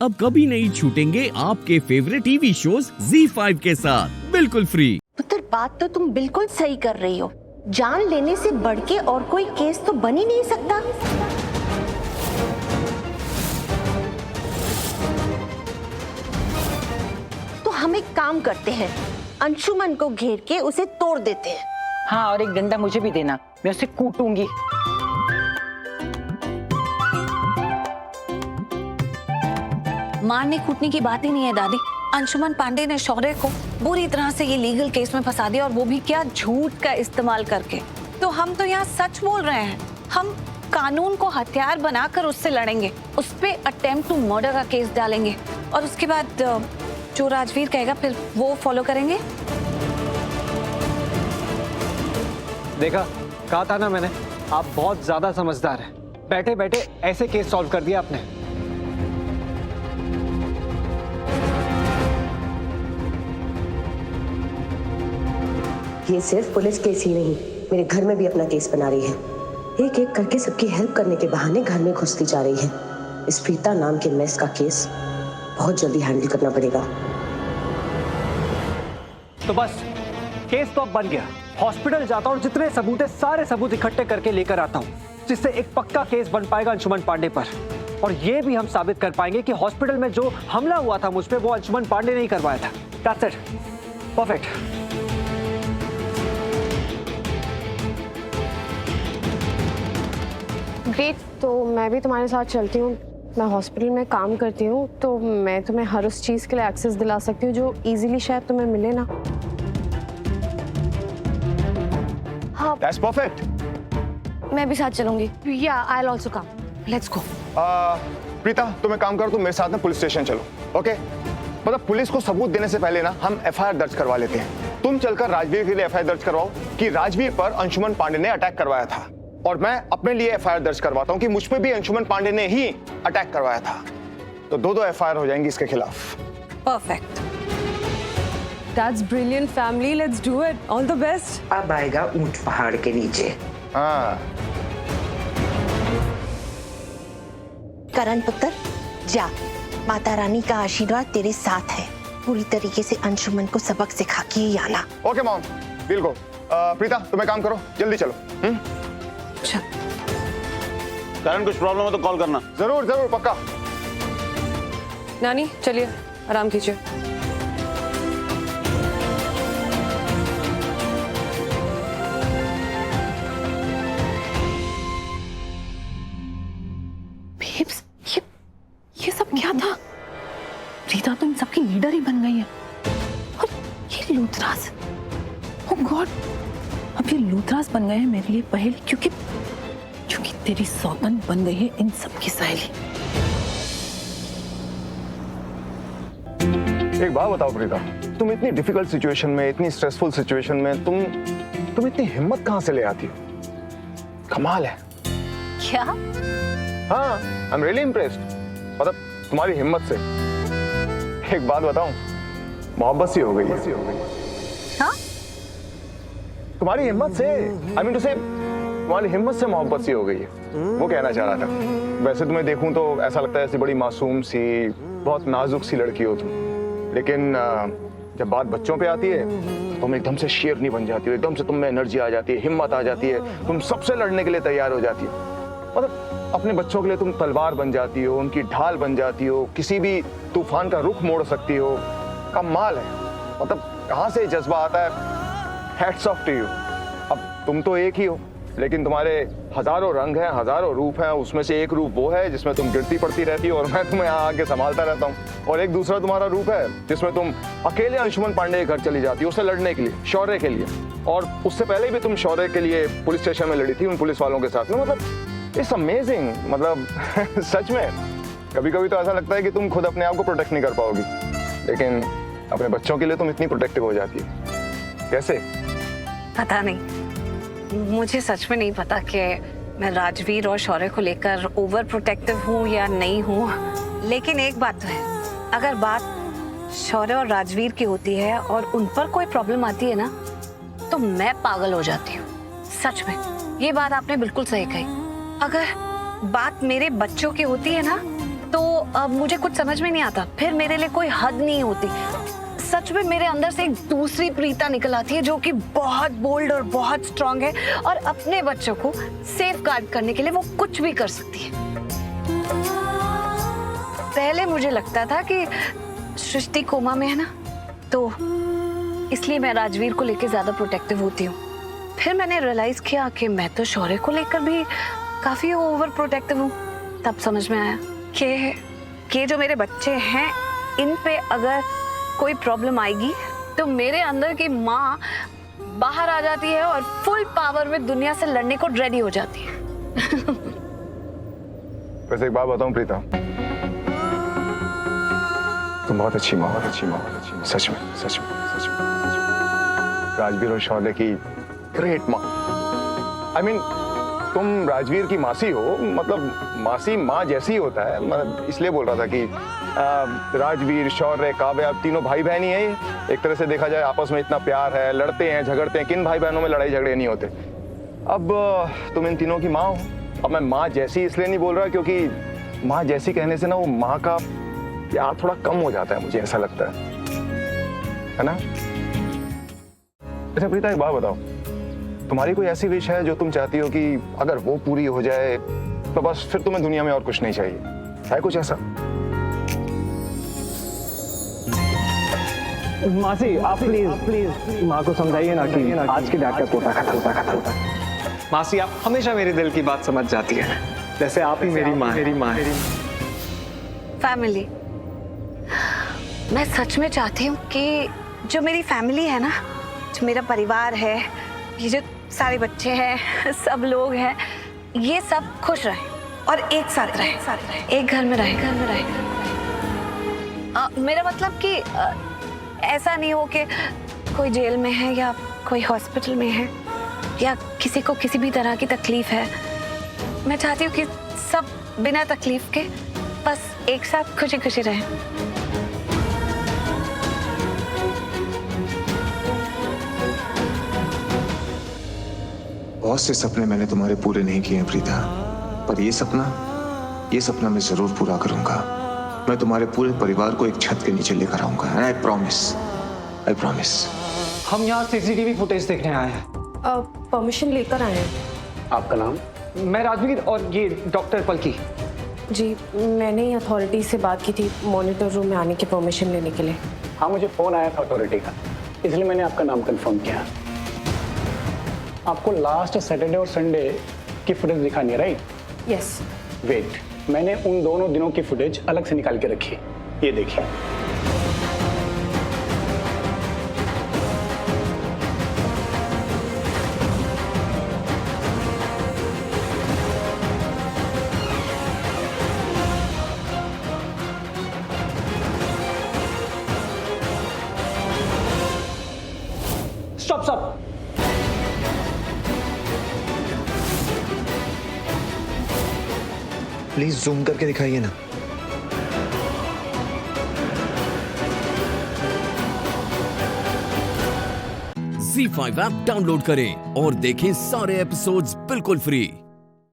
अब कभी नहीं छूटेंगे आपके फेवरेट टीवी शोज ZEE5 के साथ बिल्कुल फ्री। पुत्र, बात तो तुम बिल्कुल सही कर रही हो। जान लेने से बढ़ के और कोई केस तो बन ही नहीं सकता। तो हम एक काम करते हैं, अंशुमन को घेर के उसे तोड़ देते हैं। हाँ, और एक डंडा मुझे भी देना, मैं उसे कूटूंगी। मारने कूटने की बात ही नहीं है दादी। अंशुमन पांडे ने शौर्य को बुरी तरह से ये लीगल केस में फंसा दिया, और वो भी क्या, झूठ का इस्तेमाल करके। तो हम तो यहाँ सच बोल रहे हैं। हम कानून को हथियार बनाकर उससे लड़ेंगे, उस पे अटेम्प्ट टू मर्डर का केस डालेंगे, और उसके बाद जो राजवीर कहेगा फिर वो फॉलो करेंगे। देखा, कहा था ना मैंने, आप बहुत ज्यादा समझदार हैं। बैठे बैठे ऐसे केस सॉल्व कर दिया आपने। ये सिर्फ पुलिस केस ही नहीं, मेरे घर में भी अपना केस बना रही है। एक एक करके सबकी हेल्प करने के बहाने घर में घुसती जा रही है। इस प्रीता नाम के मेस का केस बहुत जल्दी हैंडल करना पड़ेगा। तो बस, केस तो अब बन गया। हॉस्पिटल जाता हूँ, जितने सबूत है सारे सबूत इकट्ठे करके लेकर आता हूँ, जिससे एक पक्का केस बन पाएगा अंशुमन पांडे पर। और ये भी हम साबित कर पाएंगे कि हॉस्पिटल में जो हमला हुआ था मुझ पे, वो अंशुमन पांडे ने ही करवाया था। That's it. Perfect. ग्रेट, तो मैं भी तुम्हारे साथ चलती हूँ। मैं हॉस्पिटल में काम करती हूँ, तो मैं तुम्हें हर उस चीज़ के लिए एक्सेस दिला सकती हूँ जो इजीली शायद तुम्हें मिले ना। हाँ, That's perfect. मैं भी साथ चलूंगी। या I will also come. Let's go. Preeta, तुम एक काम करो, तुम मेरे साथ ना पुलिस स्टेशन चलो, ओके? मतलब पुलिस को सबूत देने से पहले ना हम FIR दर्ज करवा लेते हैं। तुम चलकर राजवीर के लिए FIR दर्ज करवाओ कि राजवीर पर अंशुमन पांडे ने अटैक करवाया था, और मैं अपने लिए FIR दर्ज करवाता हूँ कि मुझ पे भी अंशुमन पांडे ने ही अटैक करवाया था। तो दो FIR हो जाएंगी इसके खिलाफ। Perfect. That's brilliant family, let's do it. All the best. अब आएगा ऊंट पहाड़ के नीचे। हाँ, करण पुत्र, जा, माता रानी का आशीर्वाद तेरे साथ है। पूरी तरीके से अंशुमन को सबक सिखा के ही आना। ओके मॉम, डील को। प्रीता, तुम एक काम करो, जल्दी चलो। करण, कुछ प्रॉब्लम हो तो कॉल करना। जरूर जरूर, पक्का। नानी चलिए, आराम कीजिए। बेब्स, ये सब क्या था? रीता तो इन सबकी लीडर ही बन गई है। और ये लूथरास, ओह गॉड, अब ये लूथरास बन गए हैं मेरे लिए पहेली, क्योंकि तेरी सौतन बन गई है इन सब की सहेली। एक बात बताओ प्रीता, तुम इतनी डिफिकल्ट सिचुएशन में, इतनी स्ट्रेसफुल सिचुएशन में तुम इतनी हिम्मत कहां से ले आती हो? कमाल है। क्या? हाँ, आई एम रियली इम्प्रेस्ड। मतलब तुम्हारी हिम्मत से। एक बात बताऊं, मोहब्बत सी हो गई है। हाँ? तुम्हारी हिम्मत से, आई मीन टू से, तुम्हारी हिम्मत से मोहब्बत सी हो गई है, वो कहना चाह रहा था। वैसे तुम्हें देखूं तो ऐसा लगता है ऐसी बड़ी मासूम सी, बहुत नाजुक सी लड़की हो तुम, लेकिन जब बात बच्चों पे आती है तो तुम एकदम से शेरनी बन जाती हो, एकदम से तुम में एनर्जी आ जाती है, हिम्मत आ जाती है, तुम सबसे लड़ने के लिए तैयार हो जाती हो। मतलब अपने बच्चों के लिए तुम तलवार बन जाती हो, उनकी ढाल बन जाती हो, किसी भी तूफान का रुख मोड़ सकती हो। कमाल है, मतलब कहाँ से जज्बा आता है। Hats off to you. अब तुम तो एक ही हो, लेकिन तुम्हारे हजारों रंग हैं, हजारों रूप हैं। उसमें से एक रूप वो है जिसमें तुम गिरती पड़ती रहती हो और मैं तुम्हें यहाँ आके संभालता रहता हूँ, और एक दूसरा तुम्हारा रूप है जिसमें तुम अकेले अंशुमन पांडे के घर चली जाती हो, उससे लड़ने के लिए, शौर्य के लिए। और उससे पहले भी तुम शौर्य के लिए पुलिस स्टेशन में लड़ी थी उन पुलिस वालों के साथ में। मतलब इट्स अमेजिंग। मतलब सच में कभी कभी तो ऐसा लगता है कि तुम खुद अपने आप को प्रोटेक्ट नहीं कर पाओगी, लेकिन अपने बच्चों के लिए तुम इतनी प्रोटेक्टिव हो जाती है। कैसे? पता नहीं, मुझे सच में नहीं पता कि मैं राजवीर और शौर्य को लेकर ओवर प्रोटेक्टिव हूँ या नहीं हूँ। लेकिन एक बात तो है, अगर बात शौर्य और राजवीर की होती है और उन पर कोई प्रॉब्लम आती है ना, तो मैं पागल हो जाती हूँ। सच में, ये बात आपने बिल्कुल सही कही। अगर बात मेरे बच्चों की होती है ना, तो अब मुझे कुछ समझ में नहीं आता, फिर मेरे लिए कोई हद नहीं होती। सच में मेरे अंदर से एक दूसरी प्रीता निकल आती है जो कि बहुत बोल्ड और बहुत स्ट्रांग है और अपने बच्चों को सेफ गार्ड करने के लिए वो कुछ भी कर सकती है। पहले मुझे लगता था कि सृष्टि कोमा में है ना, तो इसलिए मैं राजवीर को लेकर ज्यादा प्रोटेक्टिव होती हूँ। फिर मैंने रियलाइज किया कि मैं तो शौर्य को लेकर भी काफी ओवर प्रोटेक्टिव हूँ। तब समझ में आया कि जो मेरे बच्चे हैं इन पे अगर कोई प्रॉब्लम आएगी तो मेरे अंदर की माँ बाहर आ जाती है और फुल पावर में दुनिया से लड़ने को रेडी हो जाती है। वैसे एक बात बताऊं प्रीता, तुम बहुत अच्छी माँ, बहुत अच्छी माँ, बहुत अच्छी माँ, सच में सच में सच में। राजवीर और शौर्य की ग्रेट माँ। I mean, तुम राजवीर की मासी हो, मतलब मासी माँ जैसी होता है। मतलब इसलिए बोल रहा था कि राजवीर, शौर्य, काव्य, अब तीनों भाई बहन ही हैं। एक तरह से देखा जाए आपस में इतना प्यार है, लड़ते हैं, झगड़ते हैं, किन भाई बहनों में लड़ाई झगड़े नहीं होते। अब तुम इन तीनों की माँ हो। अब मैं माँ जैसी इसलिए नहीं बोल रहा क्योंकि माँ जैसी कहने से ना वो माँ का प्यार थोड़ा कम हो जाता है, मुझे ऐसा लगता है ना? अच्छा प्रीता, एक बात बताओ, तुम्हारी कोई ऐसी विश है जो तुम चाहती हो कि अगर वो पूरी हो जाए तो बस फिर तुम्हें दुनिया में और कुछ नहीं चाहिए? है कुछ ऐसा? मासी आप प्लीज माँ को समझाइए ना कि आज के डैड का कोटा खत्म। मासी आप हमेशा मेरे दिल की बात समझ जाती है, जैसे आप ही मेरी माँ है। फैमिली, मैं सच में चाहती हूँ कि जो मेरी फैमिली है ना, जो मेरा परिवार है, ये जो सारे बच्चे हैं, सब लोग हैं, ये सब खुश रहे और एक साथ रहे, एक घर में रहे। मेरा मतलब कि ऐसा नहीं हो कि कोई जेल में है या कोई हॉस्पिटल में है या किसी को किसी भी तरह की तकलीफ है। मैं चाहती हूँ कि सब बिना तकलीफ के बस एक साथ खुशी खुशी रहें। बहुत से सपने मैंने तुम्हारे पूरे नहीं किए हैं प्रीता, पर ये सपना मैं जरूर पूरा करूंगा। मैं तुम्हारे पूरे परिवार को एक छत के नीचे लेकर आऊंगा। I promise. हम यहाँ सीसीटीवी फुटेज देखने आए हैं। परमिशन लेकर आए हैं। आपका नाम? मैं राजवीर और ये डॉक्टर पलकी। जी, मैंने अथॉरिटी से बात की थी मॉनिटर रूम में आने की परमिशन लेने के लिए। हाँ, मुझे फोन आया था अथॉरिटी का, इसलिए मैंने आपका नाम कंफर्म किया। आपको लास्ट सैटरडे और संडे की फुटेज दिखानी है, राइट? यस। वेट, मैंने उन दोनों दिनों की फुटेज अलग से निकाल के रखी है, ये देखिए। स्टॉप। प्लीज जूम करके दिखाइए ना। Z5 ऐप डाउनलोड करें और देखें सारे एपिसोड्स बिल्कुल फ्री।